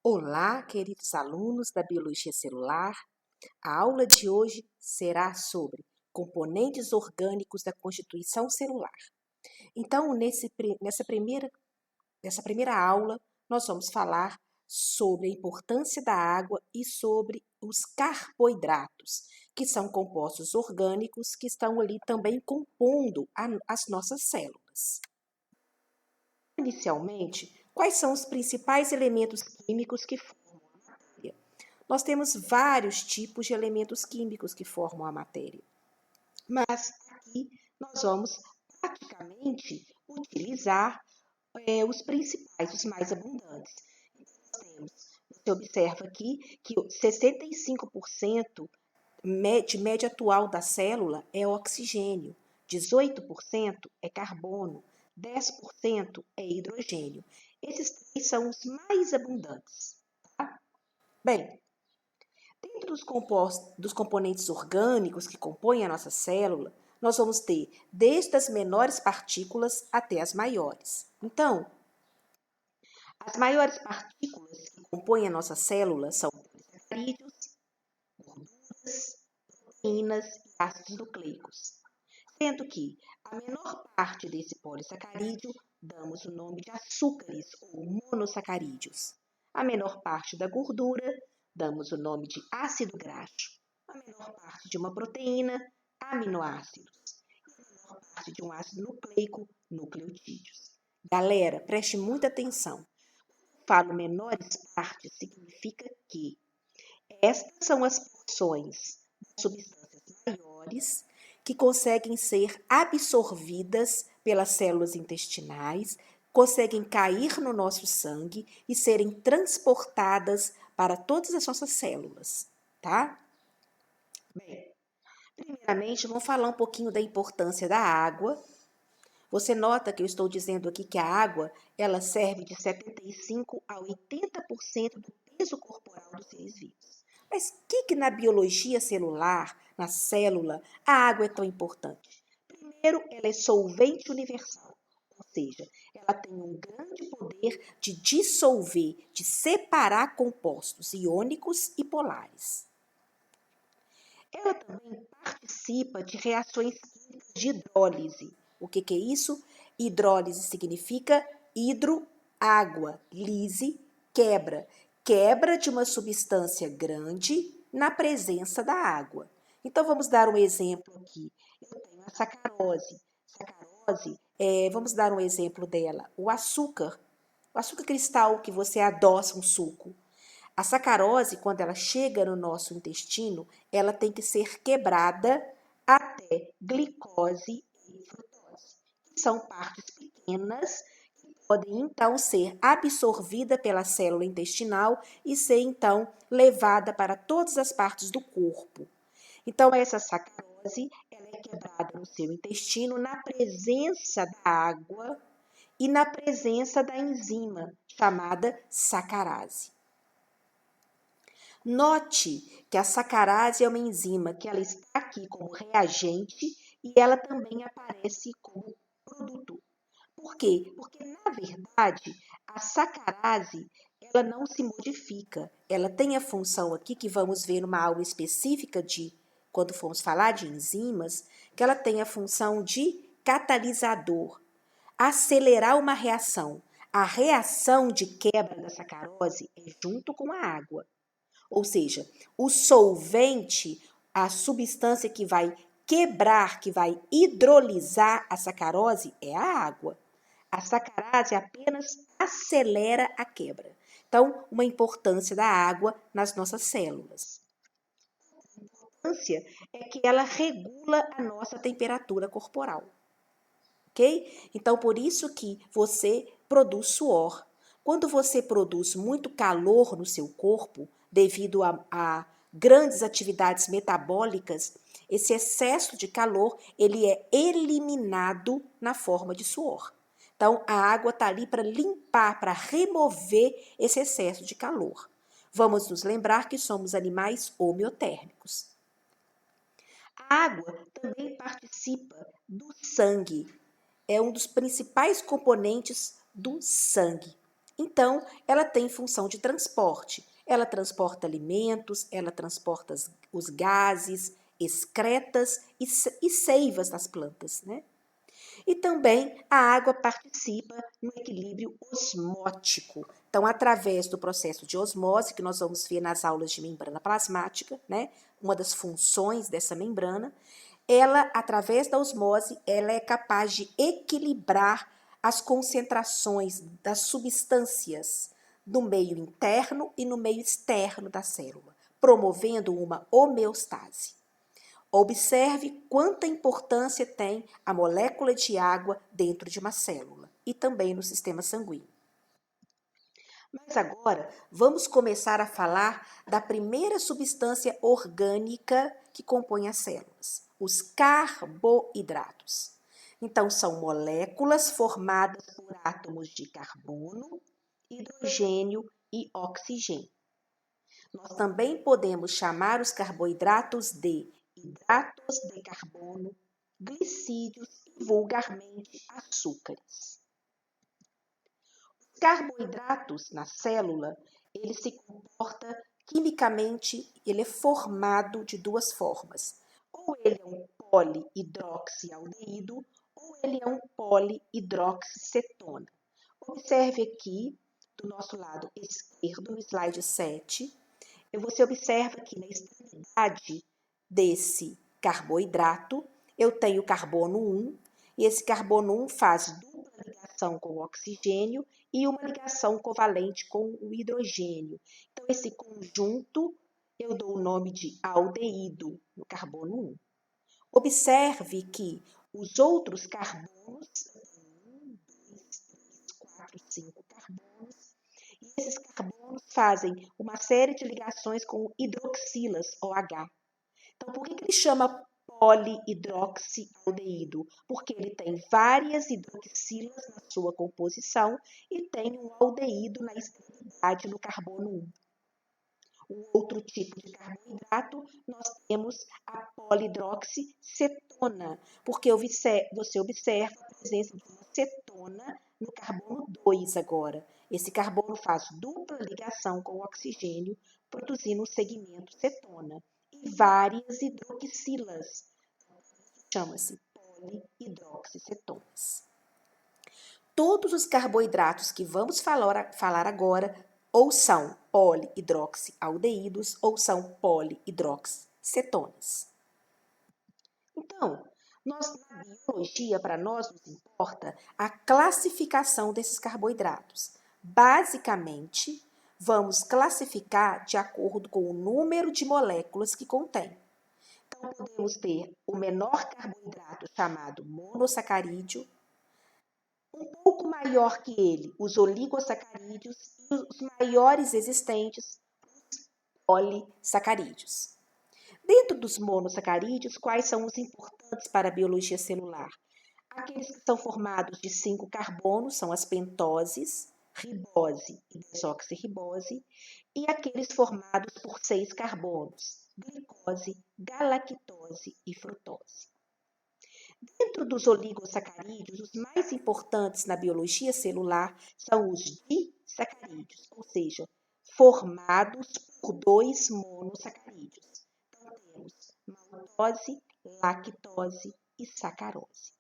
Olá, queridos alunos da Biologia Celular. A aula de hoje será sobre componentes orgânicos da constituição celular. Então, nessa primeira aula, nós vamos falar sobre a importância da água e sobre os carboidratos, que são compostos orgânicos que estão ali também compondo as nossas células. Inicialmente, quais são os principais elementos químicos que formam a matéria? Nós temos vários tipos de elementos químicos que formam a matéria, mas aqui nós vamos praticamente utilizar os principais, os mais abundantes. Você observa aqui que 65% de média atual da célula é oxigênio, 18% é carbono, 10% é hidrogênio. Esses três são os mais abundantes. Tá? Bem, dentro dos componentes orgânicos que compõem a nossa célula, nós vamos ter desde as menores partículas até as maiores. Então, as maiores partículas que compõem a nossa célula são polissacarídeos, gorduras, proteínas e ácidos nucleicos. Sendo que a menor parte desse polissacarídeo damos o nome de açúcares ou monossacarídeos. A menor parte da gordura damos o nome de ácido graxo. A menor parte de uma proteína, aminoácidos. E a menor parte de um ácido nucleico, nucleotídeos. Galera, preste muita atenção. Quando falo menores partes, significa que estas são as porções das substâncias maiores que conseguem ser absorvidas pelas células intestinais, conseguem cair no nosso sangue e serem transportadas para todas as nossas células, tá? Bem, primeiramente, vamos falar um pouquinho da importância da água. Você nota que eu estou dizendo aqui que a água, ela serve de 75% a 80% do peso corporal dos seres vivos. Mas o que na biologia celular, na célula, a água é tão importante? Primeiro, ela é solvente universal, ou seja, ela tem um grande poder de dissolver, de separar compostos iônicos e polares. Ela também participa de reações químicas de hidrólise. O que é isso? Hidrólise significa hidro, água, lise, quebra. Quebra de uma substância grande na presença da água. Então, vamos dar um exemplo aqui. Eu tenho a sacarose. Sacarose, vamos dar um exemplo dela. O açúcar cristal que você adoça um suco. A sacarose, quando ela chega no nosso intestino, ela tem que ser quebrada até glicose e frutose, que são partes pequenas que podem então ser absorvidas pela célula intestinal e ser então levada para todas as partes do corpo. Então, essa sacarose, ela é quebrada no seu intestino na presença da água e na presença da enzima chamada sacarase. Note que a sacarase é uma enzima que ela está aqui como reagente e ela também aparece como produto. Por quê? Porque, na verdade, a sacarase ela não se modifica. Ela tem a função aqui, que vamos ver numa aula específica quando formos falar de enzimas, que ela tem a função de catalisador, acelerar uma reação. A reação de quebra da sacarose é junto com a água. Ou seja, o solvente, a substância que vai quebrar, que vai hidrolisar a sacarose é a água. A sacarase apenas acelera a quebra. Então, uma importância da água nas nossas células. A importância é que ela regula a nossa temperatura corporal. Ok? Então, por isso que você produz suor. Quando você produz muito calor no seu corpo, devido a grandes atividades metabólicas, esse excesso de calor, ele é eliminado na forma de suor. Então, a água está ali para limpar, para remover esse excesso de calor. Vamos nos lembrar que somos animais homeotérmicos. A água também participa do sangue. É um dos principais componentes do sangue. Então, ela tem função de transporte. Ela transporta alimentos, ela transporta os gases, excretas e seivas das plantas, né? E também a água participa no equilíbrio osmótico. Então, através do processo de osmose, que nós vamos ver nas aulas de membrana plasmática, né? Uma das funções dessa membrana, ela, através da osmose, ela é capaz de equilibrar as concentrações das substâncias no meio interno e no meio externo da célula, promovendo uma homeostase. Observe quanta importância tem a molécula de água dentro de uma célula e também no sistema sanguíneo. Mas agora vamos começar a falar da primeira substância orgânica que compõe as células, os carboidratos. Então, são moléculas formadas por átomos de carbono, hidrogênio e oxigênio. Nós também podemos chamar os carboidratos de hidratos de carbono, glicídios e, vulgarmente, açúcares. Os carboidratos na célula, ele se comporta quimicamente, ele é formado de duas formas. Ou ele é um polihidroxialdeído, ou ele é um polihidroxicetona. Observe aqui, do nosso lado esquerdo, no slide 7, você observa que na extremidade desse carboidrato, eu tenho carbono 1, e esse carbono 1 faz dupla ligação com o oxigênio e uma ligação covalente com o hidrogênio. Então, esse conjunto eu dou o nome de aldeído no carbono 1. Observe que os outros carbonos, 1, 2, 3, 4, 5 carbonos, e esses carbonos fazem uma série de ligações com hidroxilas, OH. Então, por que ele chama polihidroxialdeído? Porque ele tem várias hidroxilas na sua composição e tem um aldeído na extremidade no carbono 1. O outro tipo de carboidrato, nós temos a polihidroxicetona, porque você observa a presença de uma cetona no carbono 2 agora. Esse carbono faz dupla ligação com o oxigênio, produzindo o segmento cetona. E várias hidroxilas. Chama-se polihidroxicetonas. Todos os carboidratos que vamos falar agora ou são polihidroxialdeídos ou são polihidroxicetonas. Então, na biologia, para nós nos importa a classificação desses carboidratos. Basicamente, vamos classificar de acordo com o número de moléculas que contém. Então, podemos ter o menor carboidrato chamado monossacarídeo, um pouco maior que ele, os oligosacarídeos, e os maiores existentes, os polissacarídeos. Dentro dos monossacarídeos, quais são os importantes para a biologia celular? Aqueles que são formados de 5 carbonos, são as pentoses, ribose e desoxirribose, e aqueles formados por 6 carbonos, glicose, galactose e frutose. Dentro dos oligosacarídeos, os mais importantes na biologia celular são os disacarídeos, ou seja, formados por 2 monossacarídeos. Então, temos maltose, lactose e sacarose.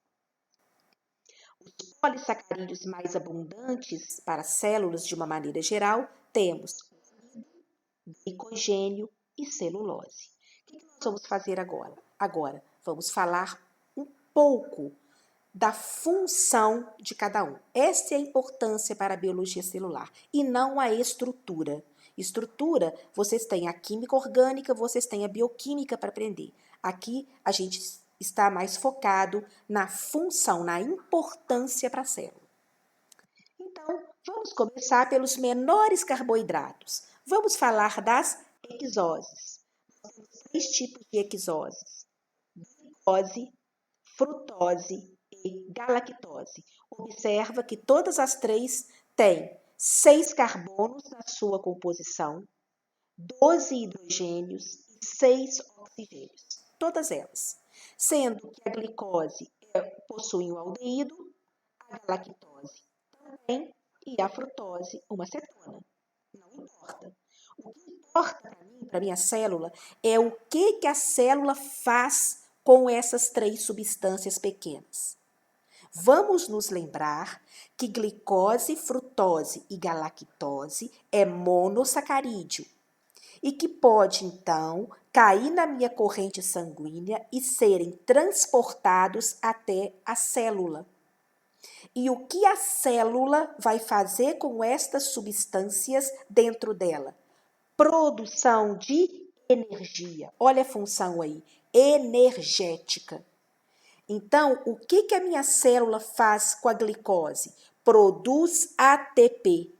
Os polissacarídeos mais abundantes para células de uma maneira geral, temos glicogênio e celulose. O que nós vamos fazer agora? Agora, vamos falar pouco da função de cada um. Essa é a importância para a biologia celular e não a estrutura. Estrutura, vocês têm a química orgânica, vocês têm a bioquímica para aprender. Aqui a gente está mais focado na função, na importância para a célula. Então, vamos começar pelos menores carboidratos. Vamos falar das hexoses. Nós temos 3 tipos de hexoses: glicose, frutose e galactose. Observa que todas as 3 têm 6 carbonos na sua composição, 12 hidrogênios e 6 oxigênios. Todas elas. Sendo que a glicose possui um aldeído, a galactose também, e a frutose, uma cetona. Não importa. O que importa para mim, para minha célula, é o que a célula faz com essas 3 substâncias pequenas. Vamos nos lembrar que glicose, frutose e galactose é monossacarídeo e que pode, então, cair na minha corrente sanguínea e serem transportados até a célula. E o que a célula vai fazer com estas substâncias dentro dela? Produção de energia. Olha a função aí, energética. Então, o que a minha célula faz com a glicose? Produz ATP.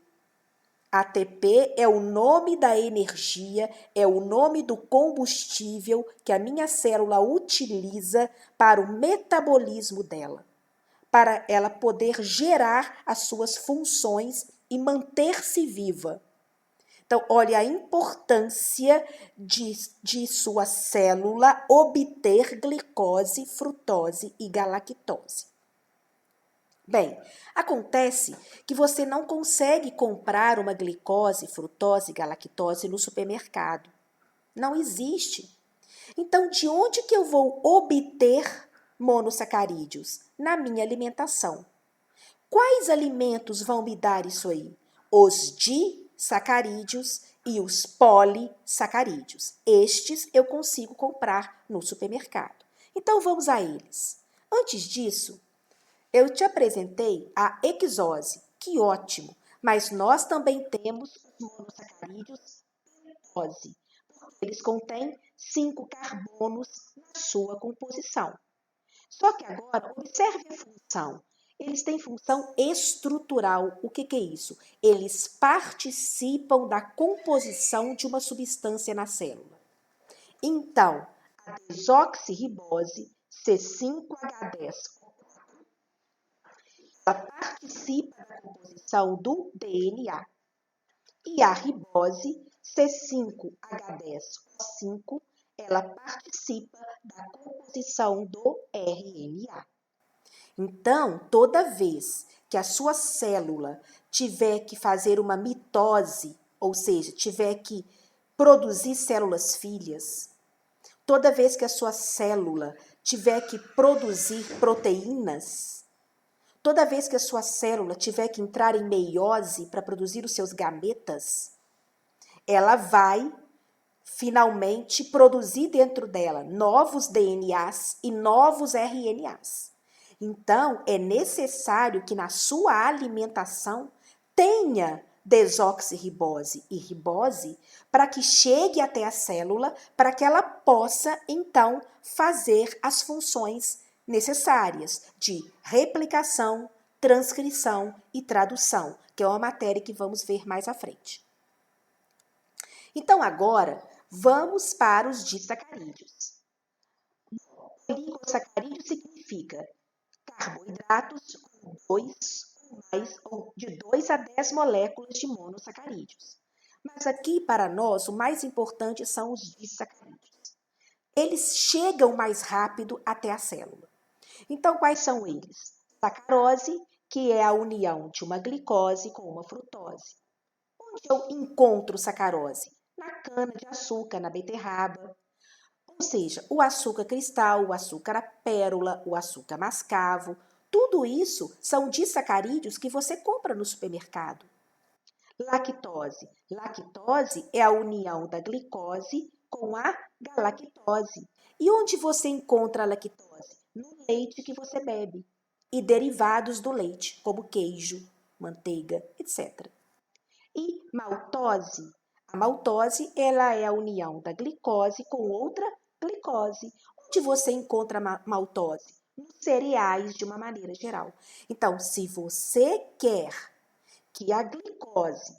ATP é o nome da energia, é o nome do combustível que a minha célula utiliza para o metabolismo dela, para ela poder gerar as suas funções e manter-se viva. Então, olha a importância de sua célula obter glicose, frutose e galactose. Bem, acontece que você não consegue comprar uma glicose, frutose e galactose no supermercado. Não existe. Então, de onde que eu vou obter monossacarídeos? Na minha alimentação. Quais alimentos vão me dar isso aí? Os disacarídeos e os polissacarídeos. Estes eu consigo comprar no supermercado. Então, vamos a eles. Antes disso, eu te apresentei a hexose, que ótimo, mas nós também temos os monossacarídeos pentose, porque eles contêm 5 carbonos na sua composição. Só que agora, observe a função. Eles têm função estrutural. O que é isso? Eles participam da composição de uma substância na célula. Então, a desoxirribose C5H10 ela participa da composição do DNA. E a ribose C5H10O5, ela participa da composição do RNA. Então, toda vez que a sua célula tiver que fazer uma mitose, ou seja, tiver que produzir células filhas, toda vez que a sua célula tiver que produzir proteínas, toda vez que a sua célula tiver que entrar em meiose para produzir os seus gametas, ela vai finalmente produzir dentro dela novos DNAs e novos RNAs. Então, é necessário que na sua alimentação tenha desoxirribose e ribose para que chegue até a célula, para que ela possa, então, fazer as funções necessárias de replicação, transcrição e tradução, que é uma matéria que vamos ver mais à frente. Então, agora, vamos para os disacarídeos. Oligosacarídeo significa carboidratos com 2 ou mais, ou de 2 a 10 moléculas de monossacarídeos. Mas aqui, para nós, o mais importante são os disacarídeos. Eles chegam mais rápido até a célula. Então, quais são eles? Sacarose, que é a união de uma glicose com uma frutose. Onde eu encontro sacarose? Na cana-de-açúcar, na beterraba. Ou seja, o açúcar cristal, o açúcar pérola, o açúcar mascavo, tudo isso são disacarídeos que você compra no supermercado. Lactose. Lactose é a união da glicose com a galactose. E onde você encontra a lactose? No leite que você bebe. E derivados do leite, como queijo, manteiga, etc. E maltose. A maltose, ela é a união da glicose com outra glicose. Onde você encontra maltose? Nos cereais, de uma maneira geral. Então, se você quer que a glicose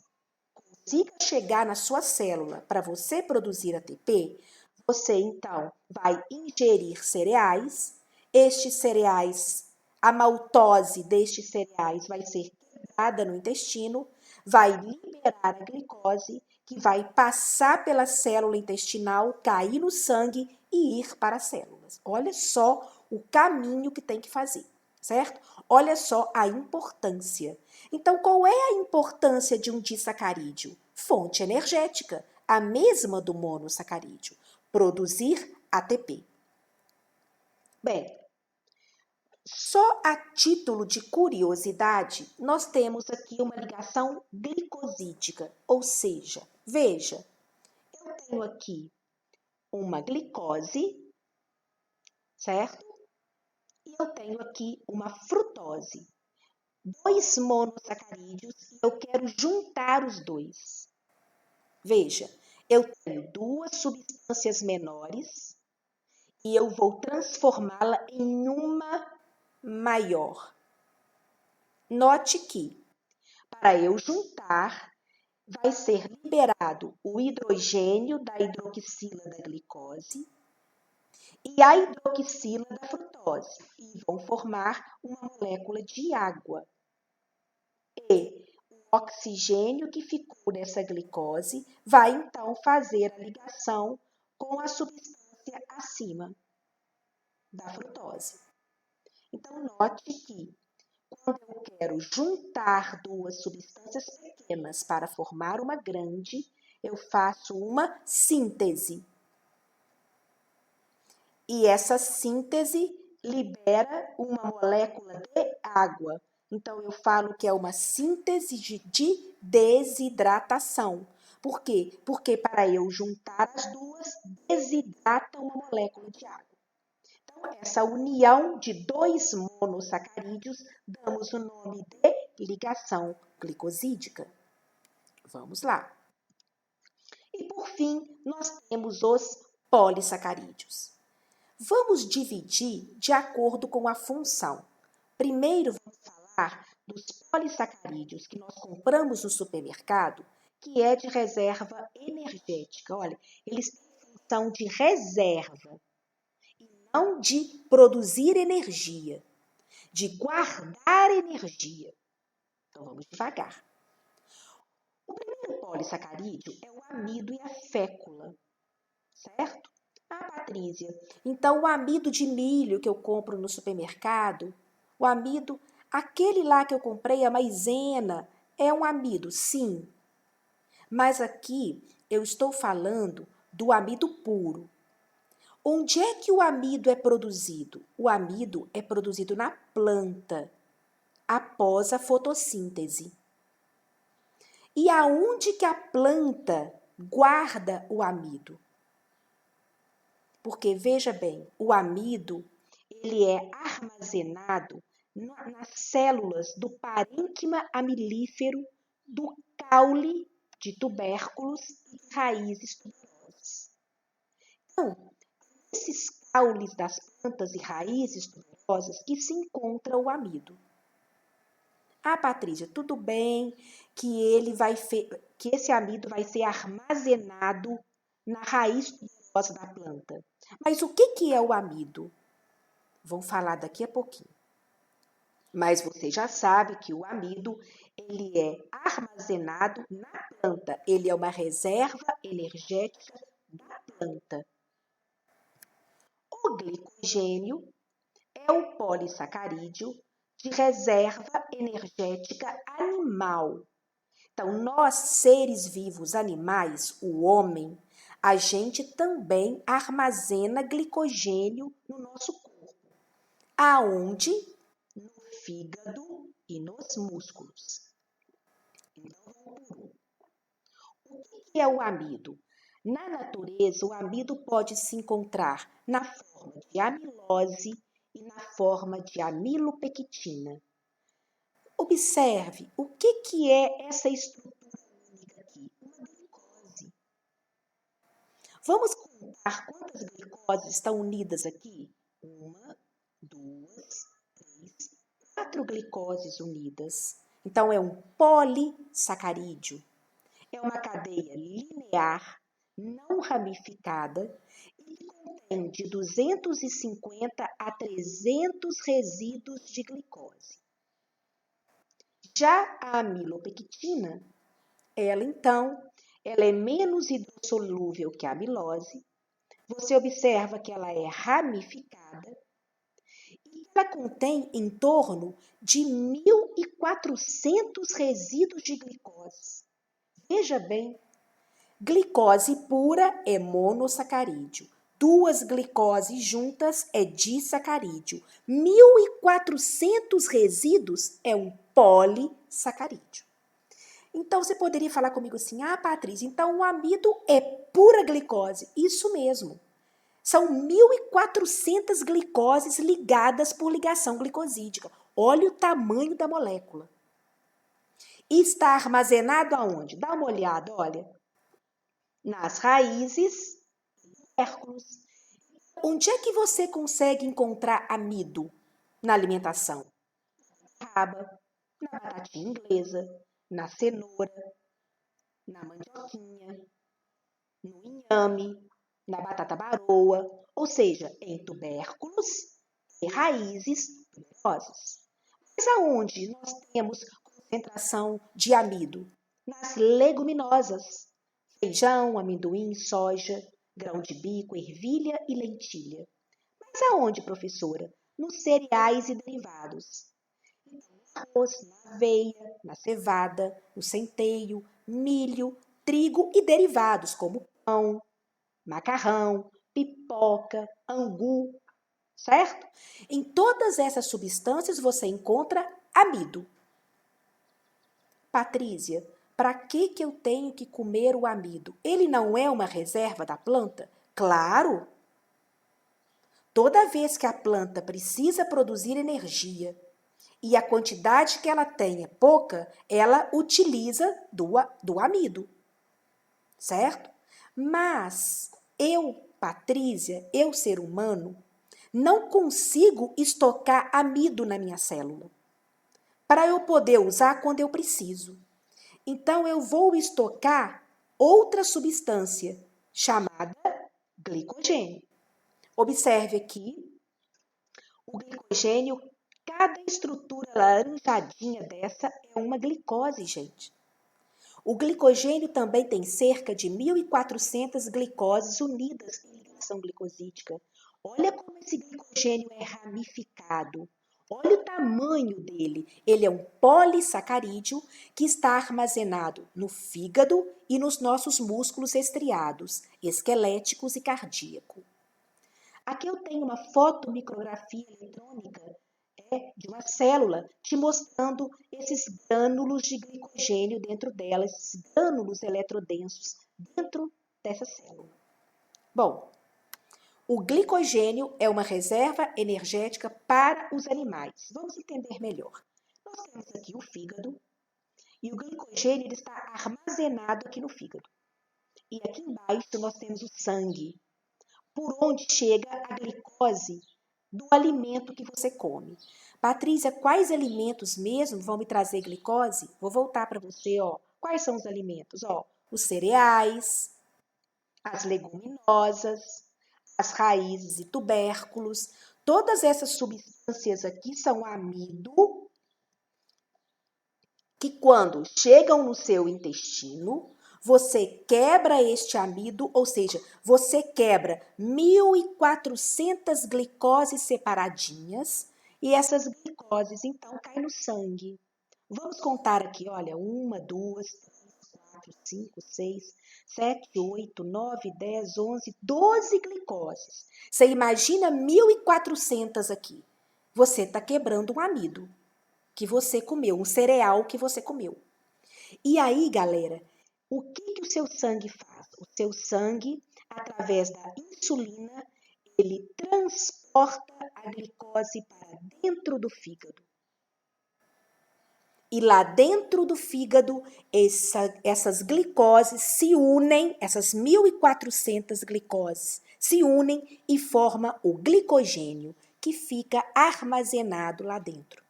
consiga chegar na sua célula para você produzir ATP, você, então, vai ingerir cereais. Estes cereais, a maltose destes cereais vai ser quebrada no intestino, vai liberar a glicose, que vai passar pela célula intestinal, cair no sangue e ir para as células. Olha só o caminho que tem que fazer, certo? Olha só a importância. Então, qual é a importância de um disacarídeo? Fonte energética, a mesma do monossacarídeo, produzir ATP. Bem, só a título de curiosidade, nós temos aqui uma ligação glicosídica, ou seja, veja, eu tenho aqui uma glicose, certo? E eu tenho aqui uma frutose. 2 monossacarídeos e eu quero juntar os dois. Veja, eu tenho 2 substâncias menores e eu vou transformá-la em uma maior. Note que, para eu juntar, vai ser liberado o hidrogênio da hidroxila da glicose e a hidroxila da frutose, e vão formar uma molécula de água. E o oxigênio que ficou nessa glicose vai então fazer a ligação com a substância acima da frutose. Então, note que quando eu quero juntar 2 substâncias pequenas para formar uma grande, eu faço uma síntese. E essa síntese libera uma molécula de água. Então, eu falo que é uma síntese de desidratação. Por quê? Porque para eu juntar as duas, desidrata uma molécula de água. Então, essa união de 2 monossacarídeos, damos o nome de ligação glicosídica. Vamos lá. E, por fim, nós temos os polissacarídeos. Vamos dividir de acordo com a função. Primeiro, vamos falar dos polissacarídeos que nós compramos no supermercado, que é de reserva energética. Olha, eles têm função de reserva e não de produzir energia, de guardar energia. Então, vamos devagar. O primeiro polissacarídeo é o amido e a fécula, certo? Ah, Patrícia, então o amido de milho que eu compro no supermercado, o amido, aquele lá que eu comprei, a maisena, é um amido, sim. Mas aqui eu estou falando do amido puro. Onde é que o amido é produzido? O amido é produzido na planta, após a fotossíntese. E aonde que a planta guarda o amido? Porque, veja bem, o amido, ele é armazenado nas células do parênquima amilífero do caule de tubérculos e raízes tuberosas. Então, nesses caules das plantas e raízes tuberosas que se encontra o amido. Ah, Patrícia, tudo bem que que esse amido vai ser armazenado na raiz tuberosa da planta. Mas o que é o amido? Vamos falar daqui a pouquinho. Mas você já sabe que o amido, ele é armazenado na planta. Ele é uma reserva energética da planta. O glicogênio é o polissacarídeo de reserva energética animal. Então, nós, seres vivos animais, o homem, a gente também armazena glicogênio no nosso corpo. Aonde? No fígado e nos músculos. Então, vamos por um. O que é o amido? Na natureza, o amido pode se encontrar na forma de amilose e na forma de amilopectina. Observe, o que é essa estrutura única aqui? Uma glicose. Vamos contar quantas glicoses estão unidas aqui? 1, 2, 3, 4 glicoses unidas. Então, é um polissacarídeo. É uma cadeia linear, não ramificada, e que contém de 250 a 300 resíduos de glicose. Já a amilopectina, ela é menos hidrossolúvel que a amilose. Você observa que ela é ramificada e ela contém em torno de 1.400 resíduos de glicose. Veja bem, glicose pura é monossacarídeo. 2 glicoses juntas é disacarídeo. 1.400 resíduos é um polissacarídeo. Então, você poderia falar comigo assim, Patrícia, então o amido é pura glicose. Isso mesmo. São 1.400 glicoses ligadas por ligação glicosídica. Olha o tamanho da molécula. E está armazenado aonde? Dá uma olhada, olha. Nas raízes e tubérculos. Onde é que você consegue encontrar amido na alimentação? Na raba, na batatinha inglesa, na cenoura, na mandioquinha, no inhame, na batata baroa, ou seja, em tubérculos e raízes tuberosas. Mas aonde nós temos concentração de amido? Nas leguminosas, feijão, amendoim, soja, grão de bico, ervilha e lentilha. Mas aonde, professora? Nos cereais e derivados. No arroz, na aveia, na cevada, no centeio, milho, trigo e derivados como pão, macarrão, pipoca, angu, certo? Em todas essas substâncias você encontra amido. Patrícia, para que eu tenho que comer o amido? Ele não é uma reserva da planta? Claro! Toda vez que a planta precisa produzir energia e a quantidade que ela tem é pouca, ela utiliza do amido, certo? Mas Patrícia, eu ser humano, não consigo estocar amido na minha célula para eu poder usar quando eu preciso. Então, eu vou estocar outra substância chamada glicogênio. Observe aqui, o glicogênio, cada estrutura laranjadinha dessa é uma glicose, gente. O glicogênio também tem cerca de 1.400 glicoses unidas em ligação glicosídica. Olha como esse glicogênio é ramificado. Olha o tamanho dele. Ele é um polissacarídeo que está armazenado no fígado e nos nossos músculos estriados, esqueléticos e cardíaco. Aqui eu tenho uma fotomicrografia eletrônica de uma célula te mostrando esses grânulos de glicogênio dentro dela, esses grânulos eletrodensos dentro dessa célula. Bom, o glicogênio é uma reserva energética para os animais. Vamos entender melhor. Nós temos aqui o fígado e o glicogênio ele está armazenado aqui no fígado. E aqui embaixo nós temos o sangue, por onde chega a glicose do alimento que você come. Patrícia, quais alimentos mesmo vão me trazer glicose? Vou voltar para você, ó. Quais são os alimentos? Ó, os cereais, as leguminosas, as raízes e tubérculos. Todas essas substâncias aqui são amido que quando chegam no seu intestino, você quebra este amido, ou seja, você quebra 1.400 glicoses separadinhas e essas glicoses, então, caem no sangue. Vamos contar aqui, olha, 1, 2, 3, 4, 5, 6, 7, 8, 9, 10, 11, 12 glicoses. Você imagina 1.400 aqui. Você está quebrando um amido que você comeu, um cereal que você comeu. E aí, galera, o que o seu sangue faz? O seu sangue, através da insulina, ele transporta a glicose para dentro do fígado. E lá dentro do fígado, essas glicoses se unem, essas 1.400 glicoses se unem e formam o glicogênio, que fica armazenado lá dentro.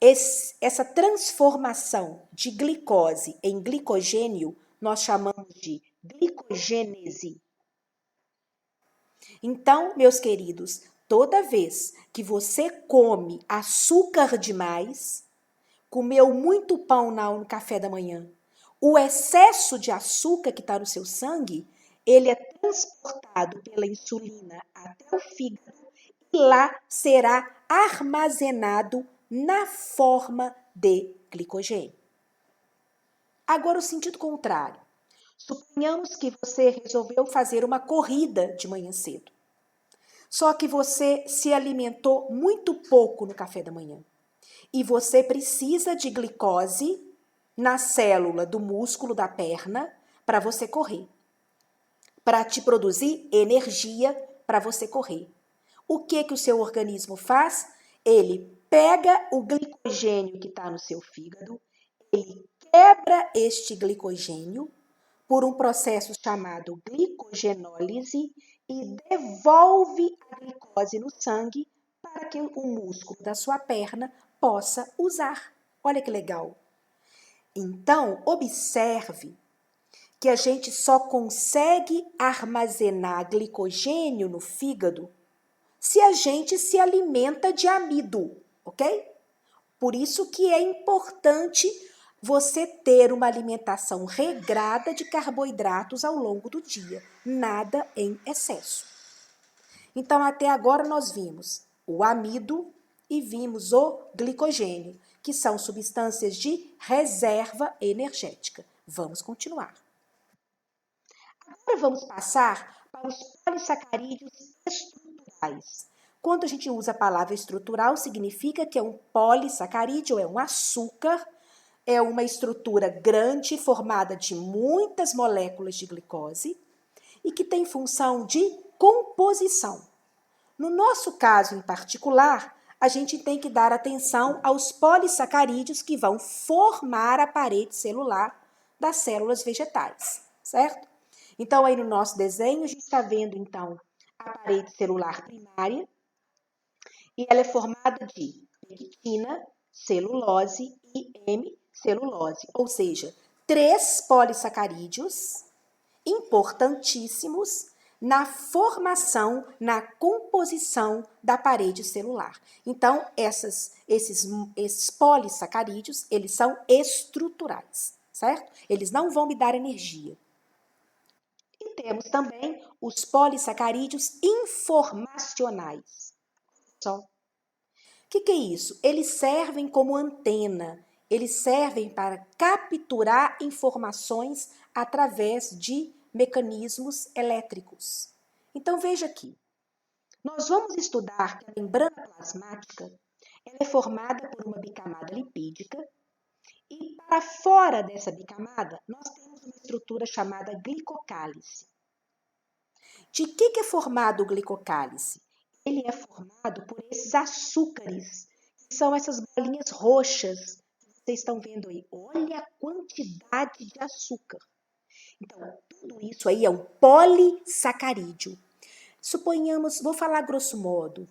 Essa transformação de glicose em glicogênio, nós chamamos de glicogênese. Então, meus queridos, toda vez que você come açúcar demais, comeu muito pão no café da manhã, o excesso de açúcar que está no seu sangue, ele é transportado pela insulina até o fígado e lá será armazenado na forma de glicogênio. Agora, o sentido contrário. Suponhamos que você resolveu fazer uma corrida de manhã cedo. Só que você se alimentou muito pouco no café da manhã. E você precisa de glicose na célula do músculo da perna para você correr. Para te produzir energia para você correr. O que o seu organismo faz? Ele pega o glicogênio que está no seu fígado, ele quebra este glicogênio por um processo chamado glicogenólise e devolve a glicose no sangue para que o músculo da sua perna possa usar. Olha que legal. Então, observe que a gente só consegue armazenar glicogênio no fígado se a gente se alimenta de amido, ok? Por isso que é importante você ter uma alimentação regrada de carboidratos ao longo do dia, nada em excesso. Então, até agora nós vimos o amido e vimos o glicogênio, que são substâncias de reserva energética. Vamos continuar. Agora vamos passar para os polissacarídeos estruturais. Quando a gente usa a palavra estrutural, significa que é um polissacarídeo, é um açúcar, é uma estrutura grande formada de muitas moléculas de glicose e que tem função de composição. No nosso caso em particular, a gente tem que dar atenção aos polissacarídeos que vão formar a parede celular das células vegetais, certo? Então, aí no nosso desenho, a gente está vendo, então, a parede celular primária, e ela é formada de pectina, celulose e hemicelulose, ou seja, 3 polissacarídeos importantíssimos na formação, na composição da parede celular. Então, esses polissacarídeos, eles são estruturais, certo? Eles não vão me dar energia. E temos também os polissacarídeos informacionais. Só. O que é isso? Eles servem como antena, eles servem para capturar informações através de mecanismos elétricos. Então, veja aqui. Nós vamos estudar que a membrana plasmática ela é formada por uma bicamada lipídica e para fora dessa bicamada nós temos uma estrutura chamada glicocálice. De que é formado o glicocálice? Ele é formado por esses açúcares, que são essas bolinhas roxas que vocês estão vendo aí. Olha a quantidade de açúcar. Então, tudo isso aí é um polissacarídeo. Suponhamos, vou falar grosso modo,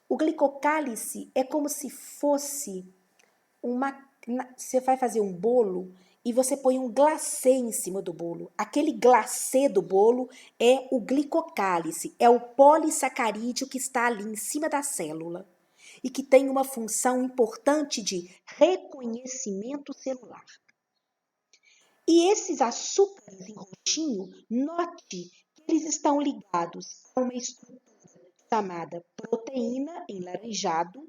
o glicocálice é como se fosse você vai fazer um bolo e você põe um glacê em cima do bolo. Aquele glacê do bolo é o glicocálice, é o polissacarídeo que está ali em cima da célula e que tem uma função importante de reconhecimento celular. E esses açúcares em roxinho, note que eles estão ligados a uma estrutura chamada proteína em laranjado.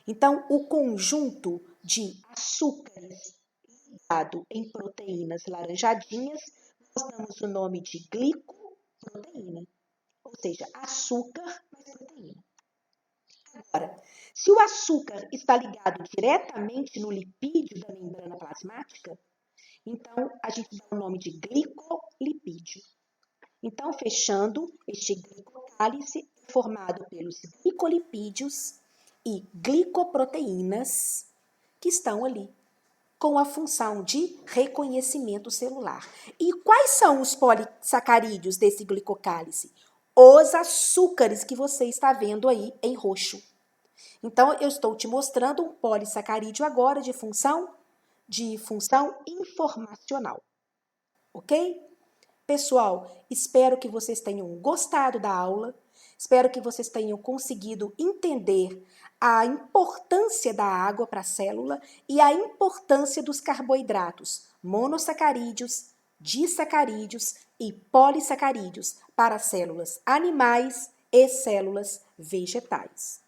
Então, o conjunto de açúcares ligado em proteínas laranjadinhas, nós damos o nome de glicoproteína, ou seja, açúcar mais proteína. Agora, se o açúcar está ligado diretamente no lipídio da membrana plasmática, então a gente dá o nome de glicolipídio. Então, fechando, este glicocálice é formado pelos glicolipídios e glicoproteínas que estão ali com a função de reconhecimento celular. E quais são os polissacarídeos desse glicocálice? Os açúcares que você está vendo aí em roxo. Então, eu estou te mostrando um polissacarídeo agora de função informacional. Ok? Pessoal, espero que vocês tenham gostado da aula. Espero que vocês tenham conseguido entender a importância da água para a célula e a importância dos carboidratos monossacarídeos, disacarídeos e polissacarídeos para células animais e células vegetais.